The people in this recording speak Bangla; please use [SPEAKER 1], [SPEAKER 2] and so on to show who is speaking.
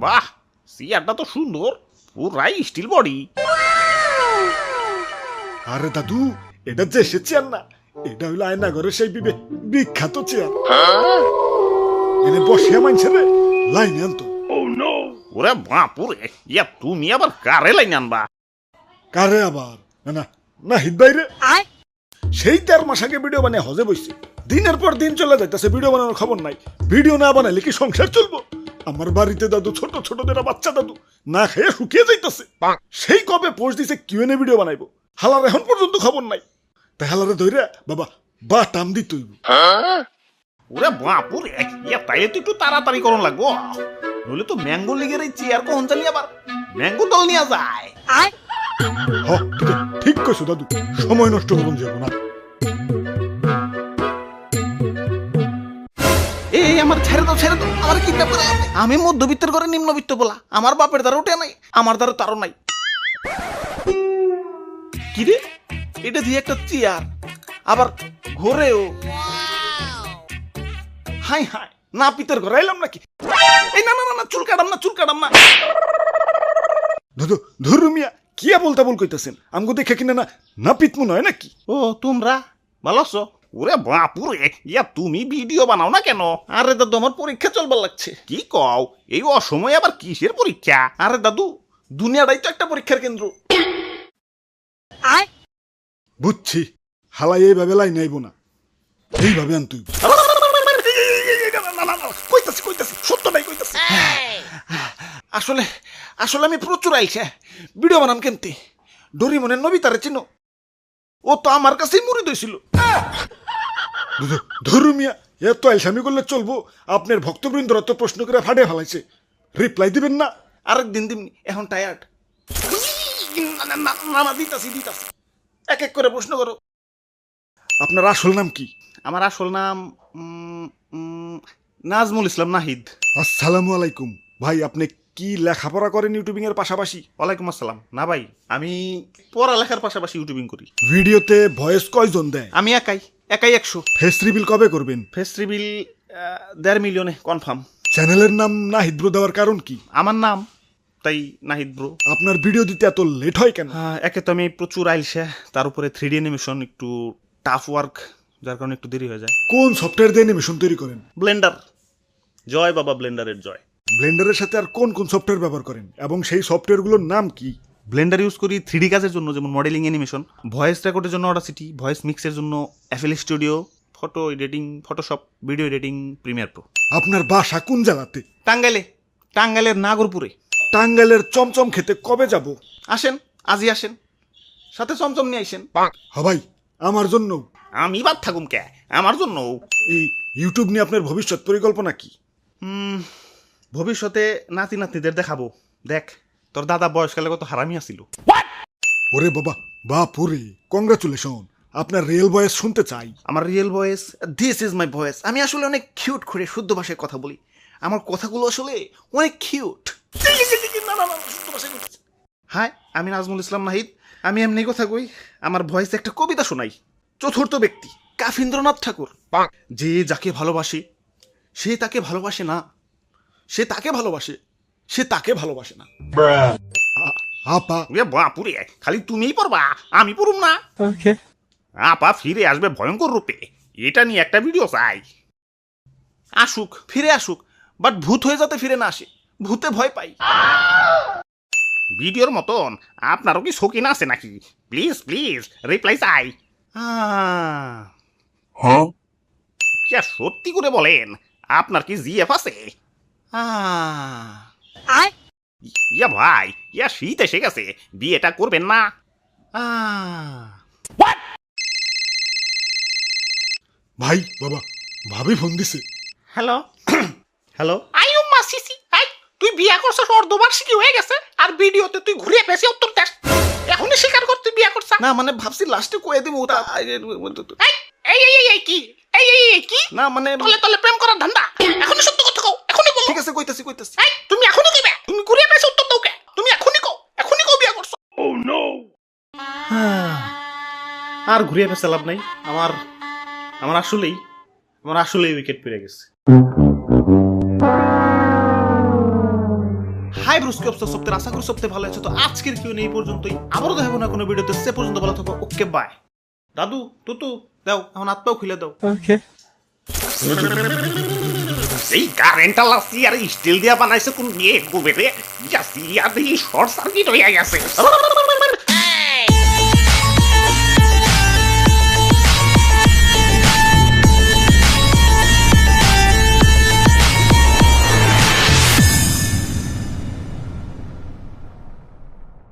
[SPEAKER 1] বাহ, চেয়ারটা তো সুন্দর, পুরাই স্টিল বডি।
[SPEAKER 2] আরে দাদু, এটা যে সে চেয়ার না, এটা হইলো আয়নাঘরের সেই বিখ্যাত চেয়ার। এনে বসে মানছে রে লাইনে আনতো।
[SPEAKER 1] ওরে বাপুরে, ইয়া তুমি আবার কারে লাইন আনবা?
[SPEAKER 2] কারে আবার? না না নাহিদ বাইরে সেই 13 মাস আগে ভিডিও বানিয়ে হজে বসছে, দিনের পর দিন চলে যাইতেছে, ভিডিও বানানোর খবর নাই। ভিডিও না বানাইলে কি সংসার চলবো? আমার বাড়িতে দাদু, ছোট ছোট যারা বাচ্চা দাদু, না খেয়ে শুকিয়ে যাইতেছে। সেই কবে পোস্ট দিছে কিউএনএ ভিডিও বানাইবো, হালার এখন পর্যন্ত খবর নাই। তাই হালারে ধইরা বাবা বা টাম দিত।
[SPEAKER 1] ওরে বাপুরে, ইয়া তাইলে তো একটু তাড়াতাড়ি করন লাগবো, নইলে তো ম্যাঙ্গো লিগের এই চেয়ার কখন জানি আবার ম্যাঙ্গো দল নিয়ে যায়।
[SPEAKER 2] ঠিক কইছো দাদু, সময় নষ্ট করুন যাব না।
[SPEAKER 1] এই আমার ছেড়ে দাও, ছেড়ে দাও, আমার কিডন্যাপ করে আনবে। আমি মধ্যবিত্তের ঘরে নিম্নবিত্ত বলা, আমার বাপের দ্বারা উঠে নাই, আমার দ্বারা তারও নাই। কি রে, এটা দিয়ে একটা চেয়ার, আবার ঘরেও। হাই হাই, না পিতের ঘরে এলাম নাকি? এই না না না, চুল কাটাম না, চুল কাটাম না।
[SPEAKER 2] দাদু ধরু মিয়া, কিয়া বলতে বল কইতাছেন? আমগো দেখে কিনা না না পিতমু নয় নাকি?
[SPEAKER 1] ও তোমরা ভালো আছো? ওরে বাপুরে, ইয়া তুমি ভিডিও বানাও না কেন? আরে দাদু, আমার পরীক্ষা চলবার লাগছে। কি কও, এই অসময়ে আবার কিসের পরীক্ষা? আরে দাদু, দুনিয়াটাই তো একটা পরীক্ষার কেন্দ্র।
[SPEAKER 2] বুঝছি, হালাই এইভাবে লাইন আইব না, এইভাবে আন তুই।
[SPEAKER 1] কইতাছি কইতাছি, সত্য নাই কইতাছি। আসলে আসলে আমি প্রচুর আইছে ভিডিও বানাম কেমতে। ডোরিমনের নবিতারে চিনো? ও তো আমার কাছেই মুড়ি দিয়েছিল।
[SPEAKER 2] ধরু মিয়া, এত আলসামি করলে চলবো? আপনার ভক্তবৃন্দরা তো প্রশ্ন করে ফাটে ফেলাইছে, রিপ্লাই দিবেন না?
[SPEAKER 1] আরেকদিন দিমনি, এখন টায়ার্ড। না দিতাছি দিতাছি, এক এক করে প্রশ্ন করো।
[SPEAKER 2] আপনার আসল নাম কি?
[SPEAKER 1] আমার আসল নাম নাজমুল ইসলাম নাহিদ।
[SPEAKER 2] আসসালামু আলাইকুম ভাই, আপনি কি লেখাপড়া করেন ইউটিউবিং এর পাশাপাশি?
[SPEAKER 1] ওয়ালাইকুম আসসালাম। না ভাই, আমি পড়ালেখার পাশাপাশি ইউটিউবিং করি।
[SPEAKER 2] ভিডিওতে ভয়েস কয়জন দেয়?
[SPEAKER 1] আমি একাই 100।
[SPEAKER 2] ফেস রিভিল কবে করবেন?
[SPEAKER 1] ফেস রিভিল 1.5 মিলিয়নে কনফার্ম।
[SPEAKER 2] চ্যানেলের নাম নাহিদ ব্রো দেওয়ার কারণ কি?
[SPEAKER 1] আমার নাম, তাই নাহিদ ব্রো।
[SPEAKER 2] আপনার ভিডিও দিতে এত লেট হয় কেন?
[SPEAKER 1] একে তো আমি প্রচুর আইলসে, তার উপরে 3D অ্যানিমেশন একটু টাফ ওয়ার্ক, যার কারণে একটু দেরি হয়ে যায়।
[SPEAKER 2] কোন সফটওয়্যার দিয়ে অ্যানিমেশন তৈরি করেন?
[SPEAKER 1] ব্লেন্ডার। জয় বাবা, ব্লেন্ডারের জয়।
[SPEAKER 2] ব্লেন্ডারের সাথে আর কোন কোন সফটওয়্যার ব্যবহার করেন এবং সেই সফটওয়্যারগুলোর নাম কি?
[SPEAKER 1] ব্লেন্ডার ইউজ করি 3D কাজের জন্য, যেমন মডেলিং অ্যানিমেশন, ভয়েস রেকর্ডের জন্য অডাসিটি, ভয়েস মিক্সের জন্য FL studio, photo editing Photoshop, video editing Premiere Pro.
[SPEAKER 2] আপনার বাসা কোন জেলাতে?
[SPEAKER 1] টাঙ্গাইলে, টাঙ্গাইলের নাগরপুরে।
[SPEAKER 2] টাঙ্গাইলের চমচম খেতে কবে যাব?
[SPEAKER 1] আসেন, আজই আসেন, সাথে চমচম নিয়ে আসেন।
[SPEAKER 2] ভাই, আমার জন্য।
[SPEAKER 1] আমি বাদ থাকুম কে, আমার জন্য।
[SPEAKER 2] এই ইউটিউব নিয়ে আপনার ভবিষ্যৎ পরিকল্পনা কি?
[SPEAKER 1] ভবিষ্যতে নাতি নাতনিদের দেখাবো, দেখ তোর দাদা বয়সকালে কত হারামি আসিল।
[SPEAKER 2] ওরে বাবা, বাপুরে, কংগ্রাচুলেশন, আপনার রিয়েল ভয়েস শুনতে চাই।
[SPEAKER 1] আমার real voice, this is my voice. আমি আসলে অনেক কিউট করে শুদ্ধ ভাষায় কথা বলি, আমার কথাগুলো আসলে অনেক কিউট। হাই, আমি নাজমুল ইসলাম নাহিদ, আমি এমনি কথা কই, আমার ভয়েসে একটা কবিতা শোনাই। চতুর্থ ব্যক্তি কাফিন্দ্রনাথ ঠাকুর। যে যাকে ভালোবাসে সে তাকে ভালোবাসে না, সে তাকে ভালোবাসে, সে তাকে ভালোবাসে না।
[SPEAKER 2] আপা,
[SPEAKER 1] বাপুরে, খালি তুমিই পড়বা, আমি পড়ুম না? আপা ফিরে আসবে ভয়ঙ্কর রূপে, এটা নিয়ে একটা ভিডিও চাই। আসুক, ফিরে আসুক, বাট ভূত হয়ে যাতে ফিরে না আসে, ভূতে ভয় পাই। ভিডিওর মতন আপনারও কি শৌখিন আছে নাকি? প্লিজ প্লিজ রিপ্লাই চাই। সত্যি করে বলেন, আপনার কি জিএফ আছে? ইয়া ভাই, ইয়া শীত এসে গেছে, বিয়েটা করবেন না?
[SPEAKER 2] ভাই বাবা, ভাবি ফোন দিছে।
[SPEAKER 1] হ্যালো হ্যালো, আইউম্মা সিসি, আই তুই বিয়া করছস, অর্ধবার্ষিকী হয়ে গেছে, আর ভিডিওতে তুই ঘুরিয়ে পেছে উত্তর দেস। এখনই স্বীকার কর তুই বিয়া করছ। না মানে ভাবছি লাস্টে কয়ে দিব। এই এই এই এই কি, এই এই এই কি, না মানে তলে তলে প্রেম করার ধান্দা। এখনই সত্য কথা কও, এখনই বলো। ঠিক আছে, কইতাছি কইতাছি। এই তুমি এখনই কইবে, তুমি ঘুরিয়ে পেছে উত্তর দাও কে? তুমি এখনই কও, এখনই কও বিয়া করছ। ও নো, আর ঘুরিয়ে পেছে লাভ নাই। আমার আমার আসলেই উইকেট পেরে গেছে। হাই ব্রুস্কি অবস্থা সপ্তাহে আশা করি সপ্তাহে ভালো আছে। তো আজকের কিউ এই পর্যন্তই, আবারও দেখাবো না কোনো ভিডিওতে, সে পর্যন্ত ভালো থাকো। Okay bye. দাদু তুতু দাও, এখন হাত পাও খুলে দাও। এই কারেন্টটা লাসি আর স্টিল দিয়া বানাইছে কোন দিয়ে গোবেরে জাসি আর শর্ট সার্কিট হইয়া গেছে।